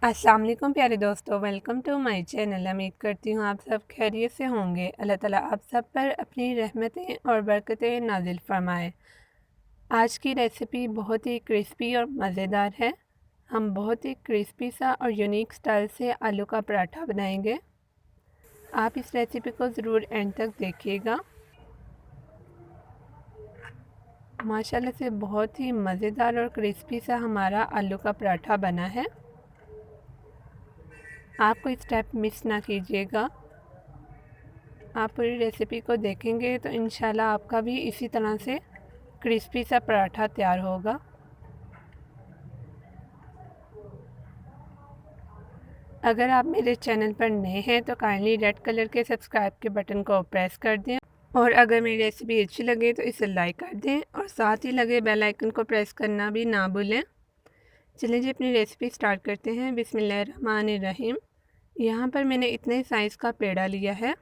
अस्सलाम वालेकुम प्यारे दोस्तों, वेलकम टू माय चैनल। उम्मीद करती हूँ आप सब खैरियत से होंगे। अल्लाह ताला आप सब पर अपनी रहमतें और बरकतें नाजिल फरमाए। आज की रेसिपी बहुत ही क्रिस्पी और मज़ेदार है। हम बहुत ही क्रिस्पी सा और यूनिक स्टाइल से आलू का पराठा बनाएंगे। आप इस रेसिपी को ज़रूर एंड तक देखिएगा। माशाल्लाह से बहुत ही मज़ेदार और क्रिस्पी सा हमारा आलू का पराठा बना है। आप कोई स्टेप मिस ना कीजिएगा। आप पूरी रेसिपी को देखेंगे तो इंशाल्लाह आपका भी इसी तरह से क्रिस्पी सा पराठा तैयार होगा। अगर आप मेरे चैनल पर नए हैं तो काइंडली रेड कलर के सब्सक्राइब के बटन को प्रेस कर दें, और अगर मेरी रेसिपी अच्छी लगे तो इसे लाइक कर दें और साथ ही लगे बेल आइकन को प्रेस करना भी ना भूलें। चलिए जी अपनी रेसिपी स्टार्ट करते हैं। बिस्मिल्लाहिर्रहमानिर्रहीम। यहाँ पर मैंने इतने साइज़ का पेड़ा लिया है।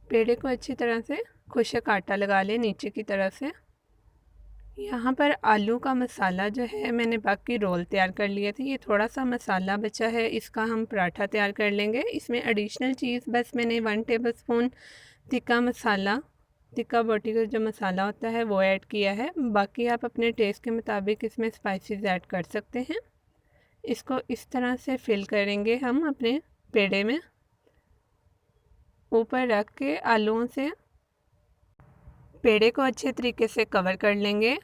पेड़े को अच्छी तरह से खुशक आटा लगा लें नीचे की तरफ से। यहाँ पर आलू का मसाला जो है मैंने बाकी रोल तैयार कर लिए थे। ये थोड़ा सा मसाला बचा है, इसका हम पराठा तैयार कर लेंगे। इसमें एडिशनल चीज़ बस मैंने 1 टेबलस्पून तिक्का मसाला, तिक्का बोटी का जो मसाला होता है वो ऐड किया है। बाकी आप अपने टेस्ट के मुताबिक इसमें स्पाइसेस ऐड कर सकते हैं। इसको इस तरह से फिल करेंगे हम अपने पेड़े में, ऊपर रख के आलूओं से पेड़े को अच्छे तरीके से कवर कर लेंगे।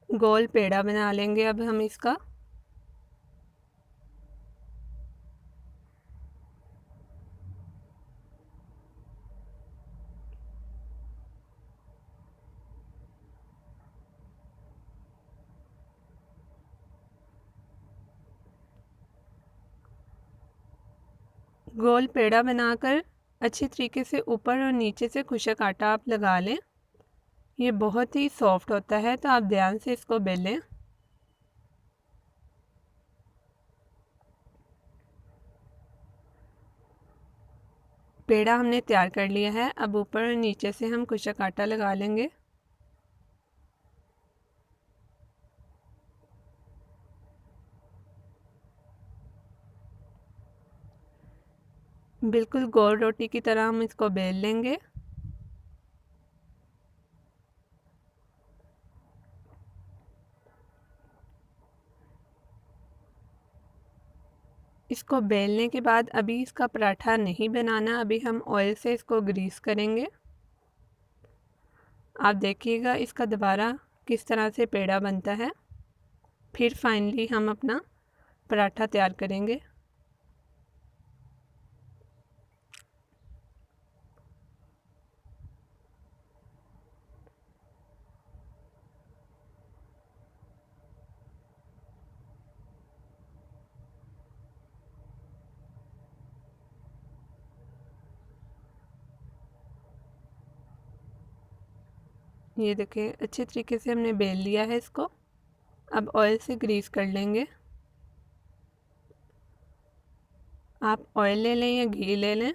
गोल पेड़ा बना लेंगे अब हम इसका। गोल पेड़ा बनाकर अच्छी तरीके से ऊपर और नीचे से खुशक आटा आप लगा लें। ये बहुत ही सॉफ्ट होता है तो आप ध्यान से इसको बेलें। पेड़ा हमने तैयार कर लिया है। अब ऊपर और नीचे से हम खुशक आटा लगा लेंगे। बिल्कुल गोल रोटी की तरह हम इसको बेल लेंगे। इसको बेलने के बाद अभी इसका पराठा नहीं बनाना, अभी हम ऑयल से इसको ग्रीस करेंगे। आप देखिएगा इसका दोबारा किस तरह से पेड़ा बनता है। फिर फाइनली हम अपना पराठा तैयार करेंगे। ये देखें अच्छे तरीके से हमने बेल लिया है इसको। अब ऑयल से ग्रीस कर लेंगे। आप ऑयल ले लें या घी ले लें।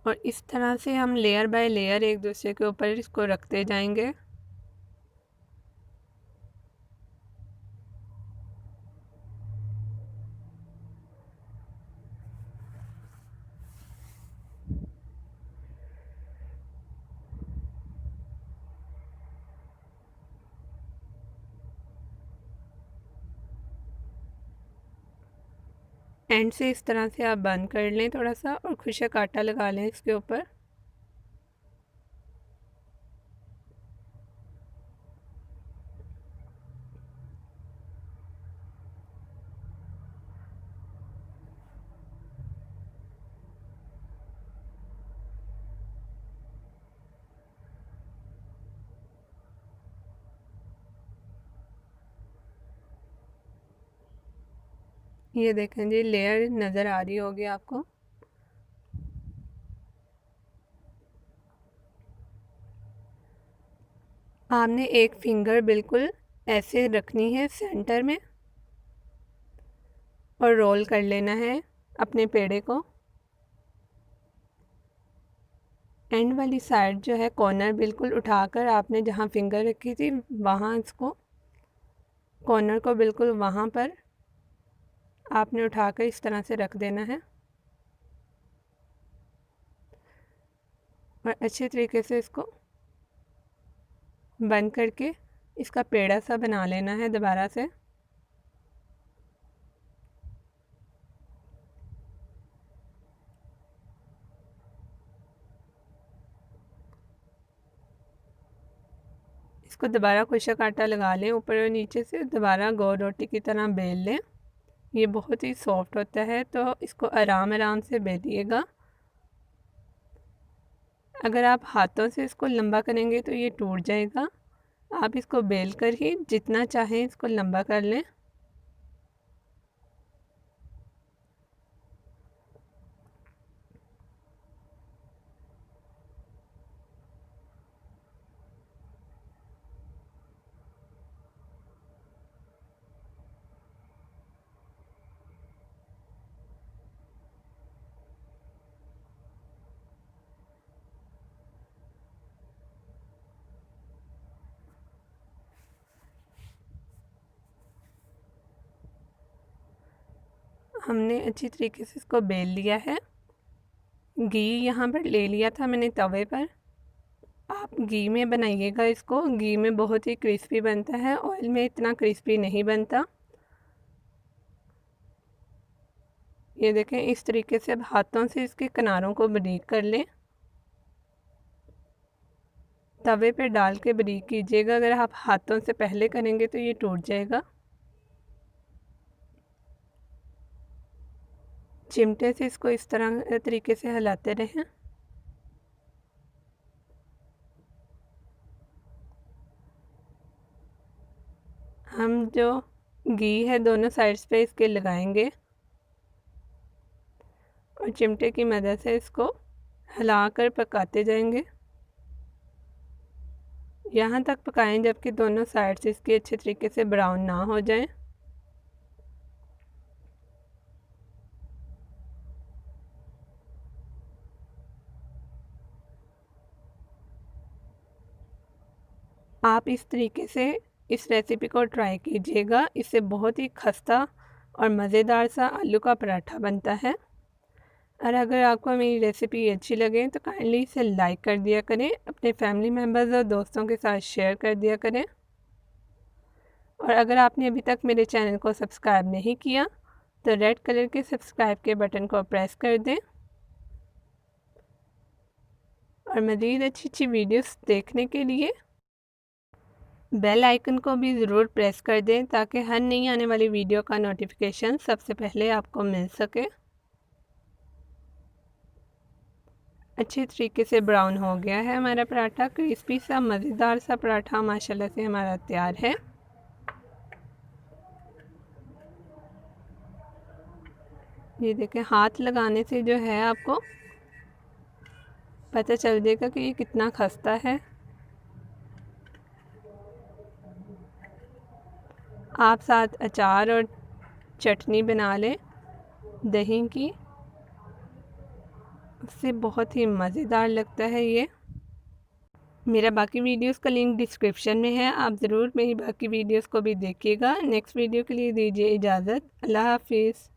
और इस तरह से हम लेयर बाय लेयर एक दूसरे के ऊपर इसको रखते जाएंगे। एंड से इस तरह से आप बंद कर लें थोड़ा सा, और खुशक आटा लगा लें इसके ऊपर। ये देखें जी लेयर नज़र आ रही होगी आपको। आपने एक फिंगर बिल्कुल ऐसे रखनी है सेंटर में, और रोल कर लेना है अपने पेड़े को। एंड वाली साइड जो है कॉर्नर बिल्कुल उठाकर आपने जहाँ फिंगर रखी थी वहाँ इसको, कॉर्नर को बिल्कुल वहाँ पर आपने उठाकर इस तरह से रख देना है और अच्छे तरीके से इसको बंद करके इसका पेड़ा सा बना लेना है दोबारा से। इसको दोबारा कुशक आटा लगा लें ऊपर और नीचे से, दोबारा गोल रोटी की तरह बेल लें। ये बहुत ही सॉफ्ट होता है तो इसको आराम आराम से बेलिएगा। अगर आप हाथों से इसको लंबा करेंगे तो ये टूट जाएगा। आप इसको बेल कर ही जितना चाहें इसको लंबा कर लें। हमने अच्छी तरीके से इसको बेल लिया है। घी यहाँ पर ले लिया था मैंने तवे पर। आप घी में बनाइएगा इसको, घी में बहुत ही क्रिस्पी बनता है, ऑयल में इतना क्रिस्पी नहीं बनता। ये देखें इस तरीके से अब हाथों से इसके किनारों को बारीक कर लें। तवे पे डाल के बारीक कीजिएगा, अगर आप हाथों से पहले करेंगे तो ये टूट जाएगा। चिमटे से इसको इस तरह तरीके से हिलाते रहें। हम जो घी है दोनों साइड्स पे इसके लगाएंगे और चिमटे की मदद से इसको हिलाकर पकाते जाएंगे। यहाँ तक पकाएं जबकि दोनों साइड्स इसके अच्छे तरीके से ब्राउन ना हो जाएं। आप इस तरीके से इस रेसिपी को ट्राई कीजिएगा। इससे बहुत ही खस्ता और मज़ेदार सा आलू का पराठा बनता है। और अगर आपको मेरी रेसिपी अच्छी लगे तो काइंडली इसे लाइक कर दिया करें, अपने फैमिली मेम्बर्स और दोस्तों के साथ शेयर कर दिया करें। और अगर आपने अभी तक मेरे चैनल को सब्सक्राइब नहीं किया तो रेड कलर के सब्सक्राइब के बटन को प्रेस कर दें और मज़ीद अच्छी अच्छी वीडियोस देखने के लिए बेल आइकन को भी ज़रूर प्रेस कर दें ताकि हर नई आने वाली वीडियो का नोटिफिकेशन सबसे पहले आपको मिल सके। अच्छे तरीके से ब्राउन हो गया है हमारा पराठा, क्रिस्पी सा मज़ेदार सा पराठा माशाल्लाह से हमारा तैयार है। ये देखें हाथ लगाने से जो है आपको पता चल जाएगा कि ये कितना खस्ता है। आप साथ अचार और चटनी बना लें दही की, उससे बहुत ही मज़ेदार लगता है ये। मेरा बाकी वीडियोस का लिंक डिस्क्रिप्शन में है, आप ज़रूर मेरी बाकी वीडियोस को भी देखिएगा। नेक्स्ट वीडियो के लिए दीजिए इजाज़त। अल्लाह हाफिज़।